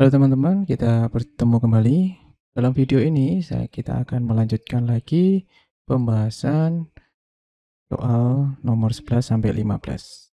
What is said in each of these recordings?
Halo teman-teman, kita bertemu kembali. Dalam video ini kita akan melanjutkan lagi pembahasan soal nomor 11 sampai 15.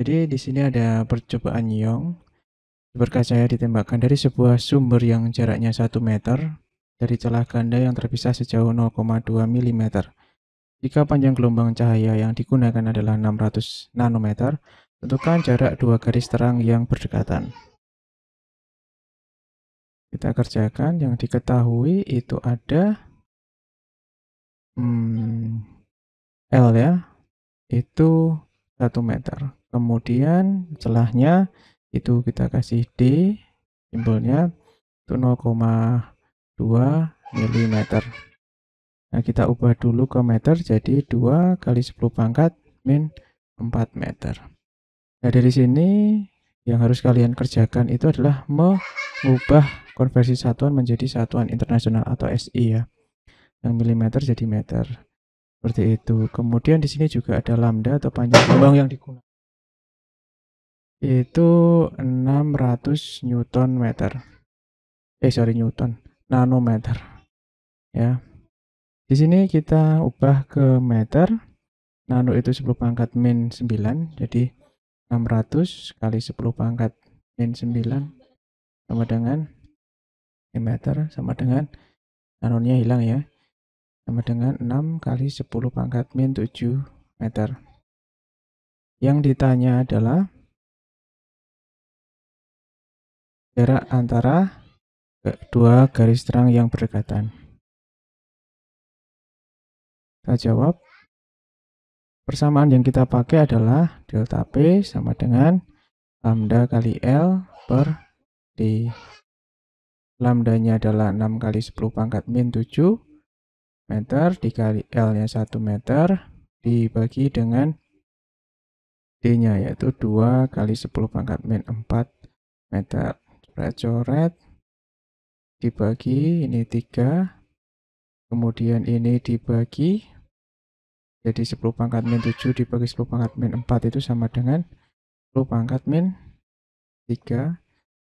Jadi di sini ada percobaan Young. Berkas cahaya ditembakkan dari sebuah sumber yang jaraknya 1 meter dari celah ganda yang terpisah sejauh 0,2 mm. Jika panjang gelombang cahaya yang digunakan adalah 600 nanometer, tentukan jarak dua garis terang yang berdekatan. Kita kerjakan, yang diketahui itu ada L ya, itu 1 meter. Kemudian celahnya itu kita kasih D, simbolnya itu 0,2 mm. Nah, kita ubah dulu ke meter jadi 2 kali 10 pangkat min 4 meter. Nah, dari sini yang harus kalian kerjakan itu adalah mengubah konversi satuan menjadi satuan internasional atau SI ya. Yang milimeter jadi meter. Seperti itu. Kemudian di sini juga ada lambda atau panjang gelombang yang digunakan. Itu 600 Newton meter. Newton, nanometer. Ya. Di sini kita ubah ke meter. Nano itu 10 pangkat min 9, jadi 600 kali 10 pangkat min 9 sama dengan meter sama dengan nanonya hilang ya. Sama dengan 6 kali 10 pangkat min 7 meter. Yang ditanya adalah jarak antara dua garis terang yang berdekatan. Kita jawab. Persamaan yang kita pakai adalah delta P sama dengan lambda kali L per D. Lambdanya adalah 6 kali 10 pangkat min 7 meter dikali L-nya 1 meter dibagi dengan D-nya yaitu 2 kali 10 pangkat min 4 meter. Coret-coret dibagi, ini 3, kemudian ini dibagi, jadi 10 pangkat min 7 dibagi 10 pangkat min 4 itu sama dengan 10 pangkat min 3,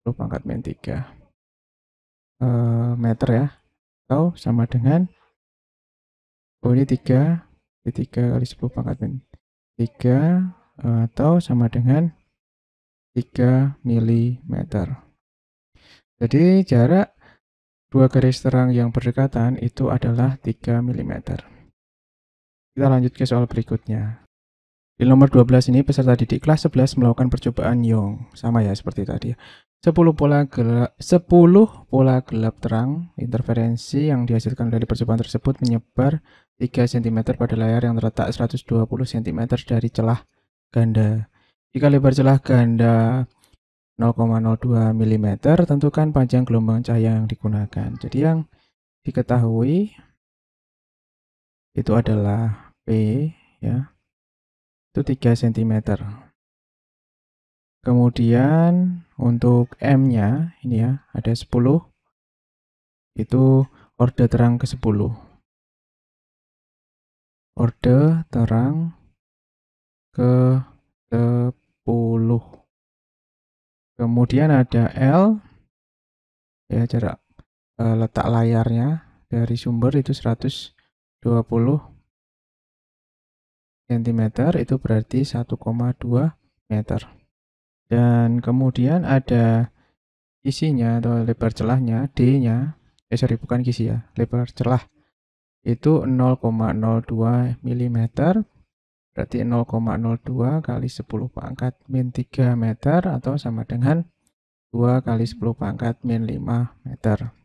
10 pangkat min 3 meter ya, atau sama dengan, ini 3 kali 10 pangkat min 3 atau sama dengan 3 mm. Jadi jarak dua garis terang yang berdekatan itu adalah 3 mm. Kita lanjut ke soal berikutnya. Di nomor 12 ini peserta didik kelas 11 melakukan percobaan Young. Sama ya seperti tadi. 10 pola gelap terang interferensi yang dihasilkan dari percobaan tersebut menyebar 3 cm pada layar yang terletak 120 cm dari celah ganda. Jika lebar celah ganda 0,02 mm, tentukan panjang gelombang cahaya yang digunakan. Jadi yang diketahui itu adalah P ya, itu 3 cm. Kemudian untuk M-nya ini ya, ada 10. Itu orde terang ke-10. Orde terang ke-10. Kemudian ada L ya, jarak letak layarnya dari sumber itu 120 cm, itu berarti 1,2 meter. Dan kemudian ada kisinya atau lebar celahnya, D-nya, bukan kisi ya, lebar celah itu 0,02 mm, berarti 0,02 kali 10 pangkat min 3 meter atau sama dengan 2 kali 10 pangkat min 5 meter.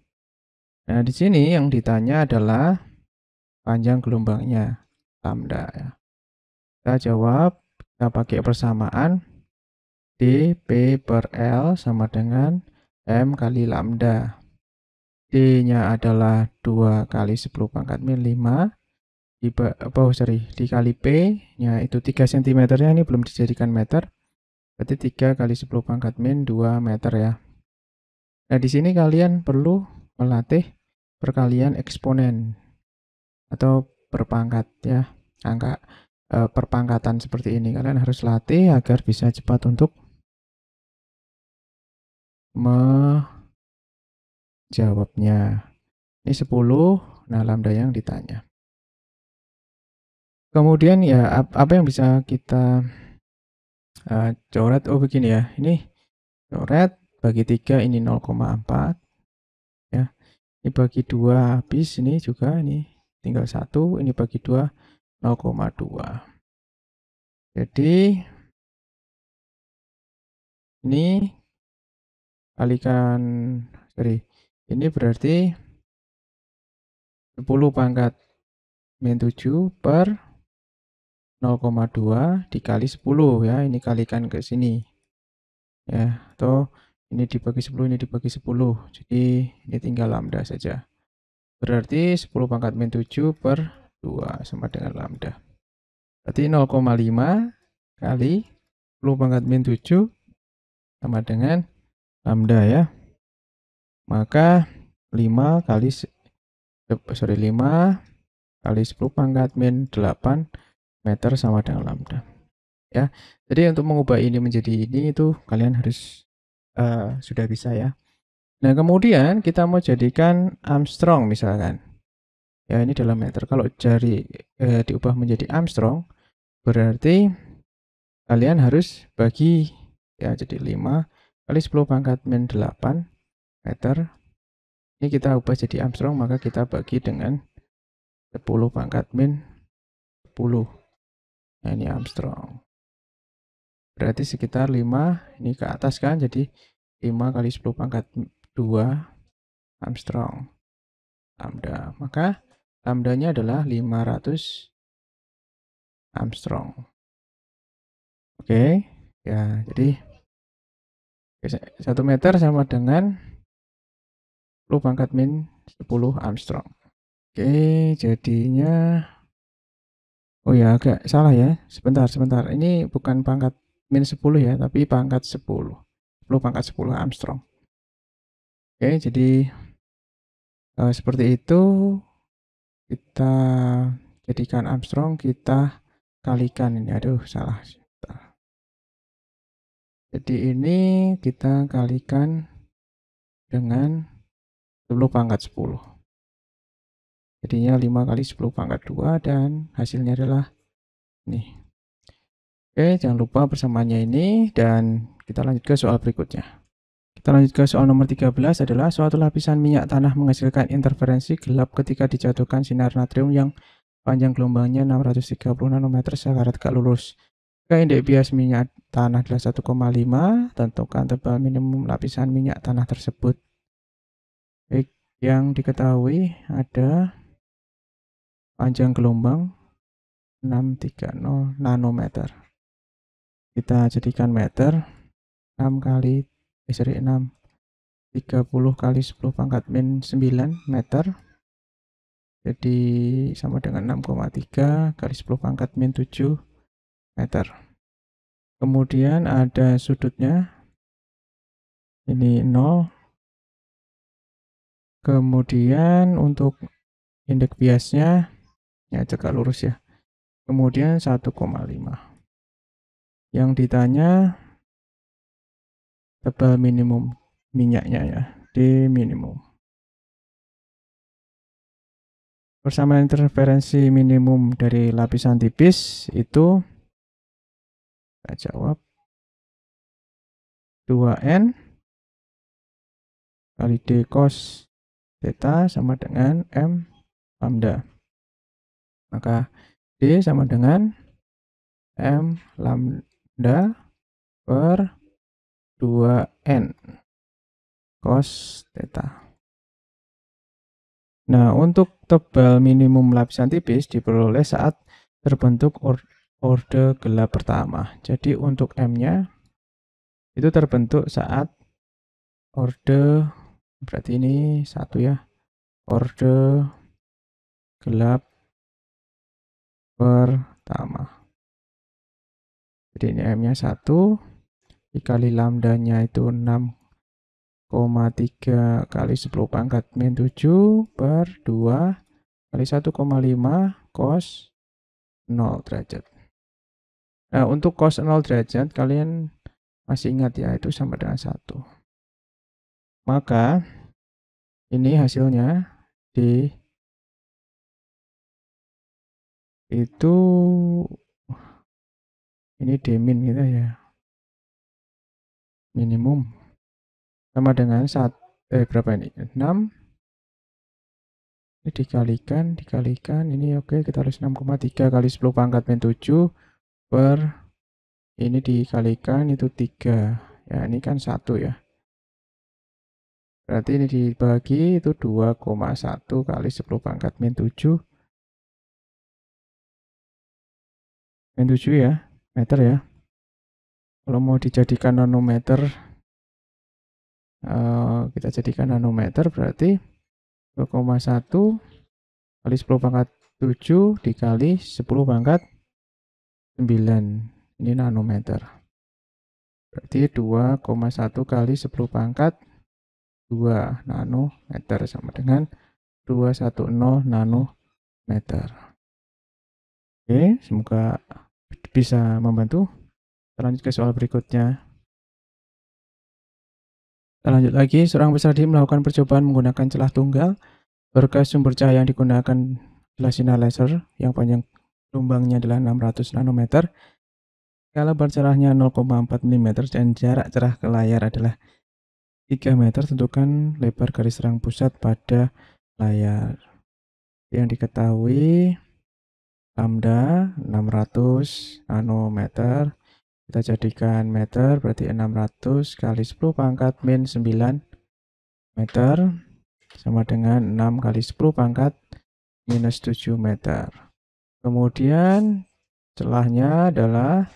Nah, di sini yang ditanya adalah panjang gelombangnya, lambda ya. Kita jawab, kita pakai persamaan D P per L sama dengan M kali lambda. D-nya adalah 2 kali 10 pangkat min 5 dikali P-nya itu 3 cm-nya ini belum dijadikan meter. Berarti 3 kali 10 pangkat min 2 meter ya. Nah, di sini kalian perlu melatih perkalian eksponen atau berpangkat ya. Angka perpangkatan seperti ini kalian harus latih agar bisa cepat untuk menjawabnya. Ini 10, nah lambda yang ditanya. Kemudian ya apa yang bisa kita coret? Oh begini ya, ini coret bagi 3 ini 0,4 ya. Ini bagi 2 habis, ini juga ini tinggal 1, ini bagi 2 0,2. Jadi ini kalikan, ini berarti 10 pangkat min 7 per 0,2 dikali 10 ya, ini kalikan ke sini ya, atau ini dibagi 10, ini dibagi 10, jadi ini tinggal lambda saja. Berarti 10 pangkat min 7 per 2 sama dengan lambda. Berarti 0,5 kali 10 pangkat min 7 sama dengan lambda ya. Maka 5 kali 5 kali 10 pangkat min 8 meter sama dengan lambda. Ya. Jadi untuk mengubah ini menjadi ini itu kalian harus sudah bisa ya. Nah, kemudian kita mau jadikan Armstrong misalkan. Ya, ini dalam meter. Kalau jari diubah menjadi Armstrong, berarti kalian harus bagi ya, jadi 5 kali 10 pangkat min 8 meter. Ini kita ubah jadi Armstrong, maka kita bagi dengan 10 pangkat min 10. Nah, ini Armstrong. Berarti sekitar 5, ini ke atas kan, jadi 5 kali 10 pangkat 2 Armstrong lambda. Maka lambdanya adalah 500 Armstrong. Oke, ya jadi 1 meter sama dengan 10 pangkat min 10 Armstrong. Oke, jadinya oh ya agak salah ya, sebentar. Ini bukan pangkat min 10 ya, tapi pangkat 10 pangkat 10 Armstrong. Oke, jadi seperti itu. Kita jadikan Armstrong, kita kalikan ini. Aduh, salah. Jadi ini kita kalikan dengan 10 pangkat 10. Jadinya 5 kali 10 pangkat 2 dan hasilnya adalah ini. Oke, jangan lupa persamaannya ini dan kita lanjut ke soal berikutnya. Kita lanjut ke soal nomor 13 adalah suatu lapisan minyak tanah menghasilkan interferensi gelap ketika dijatuhkan sinar natrium yang panjang gelombangnya 630 nanometer sekarat gak lurus. Jika indeks bias minyak tanah adalah 1,5, tentukan tebal minimum lapisan minyak tanah tersebut. Baik, yang diketahui ada panjang gelombang 630 nanometer. Kita jadikan meter 6 kali 30 kali 10 pangkat min 9 meter. Jadi sama dengan 6,3 kali 10 pangkat min 7 meter. Kemudian ada sudutnya. Ini 0. Kemudian untuk indeks biasnya ya tegak lurus ya. Kemudian 1,5. Yang ditanya tebal minimum minyaknya ya, D minimum. Persamaan interferensi minimum dari lapisan tipis itu kita jawab 2N kali D cos theta sama dengan M lambda. Maka D sama dengan M lambda per 2N cos theta. Nah, untuk tebal minimum lapisan tipis diperoleh saat terbentuk orde gelap pertama. Jadi untuk M-nya itu terbentuk saat orde, berarti ini 1 ya, orde gelap pertama. Jadi ini M-nya 1, dikali lambdanya itu 6,3 kali 10 pangkat min 7 per 2 kali 1,5 cos 0 derajat. Nah, untuk cos 0 derajat kalian masih ingat ya, itu sama dengan 1. Maka ini hasilnya D itu ini D min gitu ya. Minimum sama dengan berapa ini? 6 ini dikalikan ini oke, kita harus 6,3 kali 10 pangkat min 7 per ini dikalikan itu 3. Ya, ini kan 1 ya. Berarti ini dibagi itu 2,1 kali 10 pangkat min 7 ya, meter ya. Kalau mau dijadikan nanometer, kita jadikan nanometer berarti 2,1 kali 10 pangkat 7 dikali 10 pangkat 9. Ini nanometer. Berarti 2,1 kali 10 pangkat 2 nanometer sama dengan 210 nanometer. Oke, semoga bisa membantu. Kita lanjut ke soal berikutnya. Kita lanjut lagi, seorang peserta melakukan percobaan menggunakan celah tunggal. Berkas sumber cahaya yang digunakan adalah sinar laser yang panjang gelombangnya adalah 600 nanometer. Kaliber cerahnya 0,4 mm dan jarak cerah ke layar adalah 3 meter. Tentukan lebar garis terang pusat pada layar. Yang diketahui lambda 600 nanometer. Kita jadikan meter berarti 600 kali 10 pangkat min 9 meter sama dengan 6 kali 10 pangkat minus 7 meter. Kemudian celahnya adalah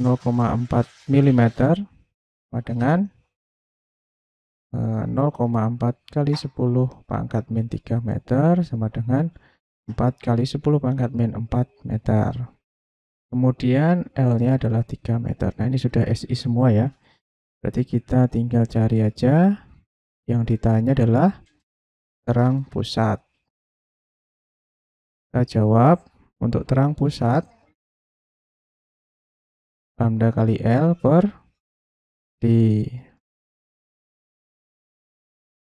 0,4 mm sama dengan 0,4 kali 10 pangkat min 3 meter sama dengan 4 kali 10 pangkat min 4 meter. Kemudian L-nya adalah 3 meter. Nah, ini sudah SI semua ya. Berarti kita tinggal cari aja. Yang ditanya adalah terang pusat. Kita jawab untuk terang pusat lambda kali L per D.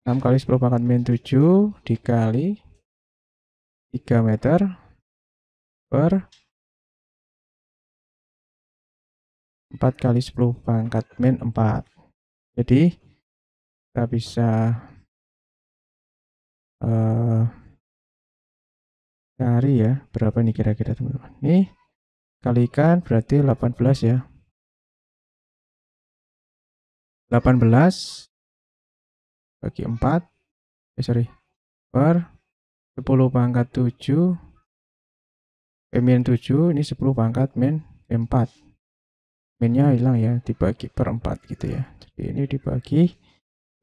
6 kali 10 pangkat min 7 dikali 3 meter per 4 kali 10 pangkat min 4. Jadi kita bisa cari ya berapa nih kira-kira teman-teman. Nih kalikan berarti 18 ya. 18 bagi 4 per 10 pangkat 7 min 7 ini 10 pangkat min 4. Minnya hilang ya, dibagi per 4 gitu ya. Jadi ini dibagi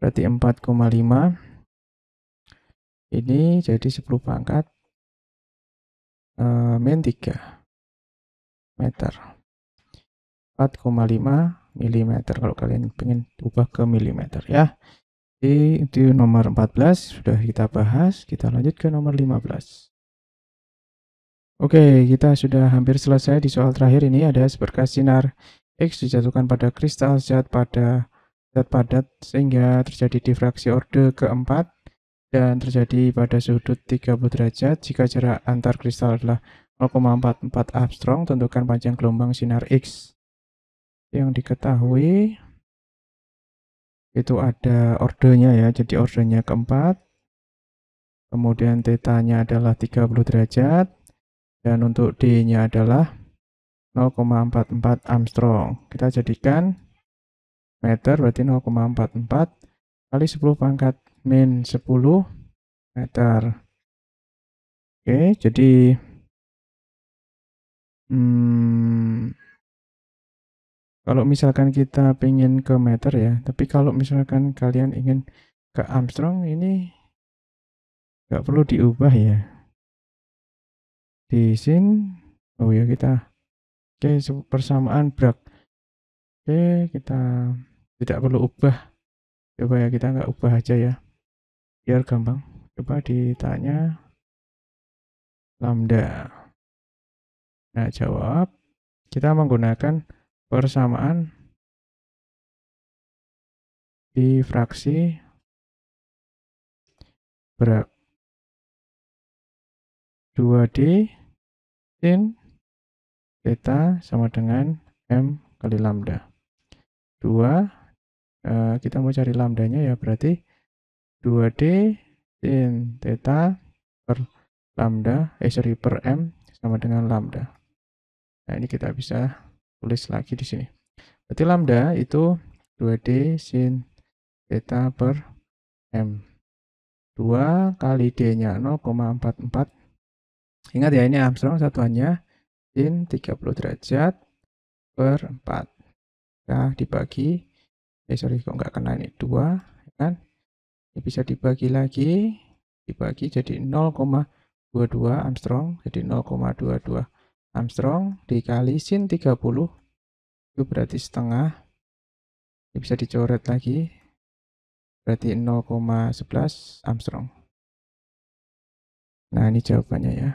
berarti 4,5. Ini jadi 10 pangkat min 3 meter. 4,5 mm kalau kalian pengen ubah ke milimeter ya. Jadi itu nomor 14 sudah kita bahas. Kita lanjut ke nomor 15. Oke, kita sudah hampir selesai di soal terakhir ini. Ada seberkas sinar X dijatuhkan pada kristal zat padat sehingga terjadi difraksi orde keempat dan terjadi pada sudut 30 derajat. Jika jarak antar kristal adalah 0,44 Armstrong, tentukan panjang gelombang sinar X. Yang diketahui itu ada ordenya ya, jadi ordenya keempat. Kemudian θ-nya adalah 30 derajat. Dan untuk D-nya adalah 0,44 Armstrong. Kita jadikan meter berarti 0,44 kali 10 pangkat min 10 meter. Oke, jadi kalau misalkan kita pengen ke meter ya, tapi kalau misalkan kalian ingin ke Armstrong ini nggak perlu diubah ya. Di sini, oh ya kita, oke persamaan Bragg. Oke, kita tidak perlu ubah. Coba ya kita nggak ubah aja ya, biar gampang. Coba ditanya lambda. Nah jawab, kita menggunakan persamaan difraksi berat 2D sin theta sama dengan M kali lambda. 2, kita mau cari lambdanya ya, berarti 2D sin theta per lambda, per M sama dengan lambda. Nah, ini kita bisa tulis lagi di sini. Berarti lambda itu 2D sin theta per M. 2 kali D-nya 0,44. Ingat ya, ini Armstrong satuannya sin 30 derajat per 4. Nah, dibagi, kok nggak kena ini 2, kan? Ini bisa dibagi lagi, dibagi jadi 0,22 Armstrong, jadi 0,22 Armstrong dikali sin 30, itu berarti setengah. Ini bisa dicoret lagi, berarti 0,11 Armstrong. Nah, ini jawabannya ya.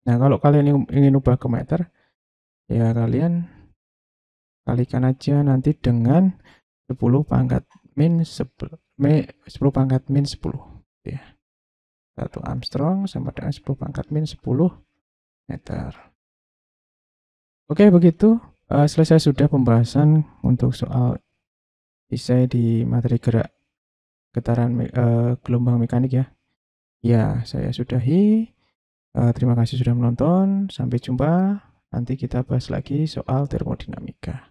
Nah, kalau kalian ingin ubah ke meter, ya kalian kalikan aja nanti dengan 10 pangkat min 10 pangkat min 10 ya. 1 Armstrong sama dengan 10 pangkat min 10 meter. Oke, begitu selesai sudah pembahasan untuk soal esai di materi gerak getaran gelombang mekanik ya. Ya, saya sudahi. Terima kasih sudah menonton. Sampai jumpa. Nanti kita bahas lagi soal termodinamika.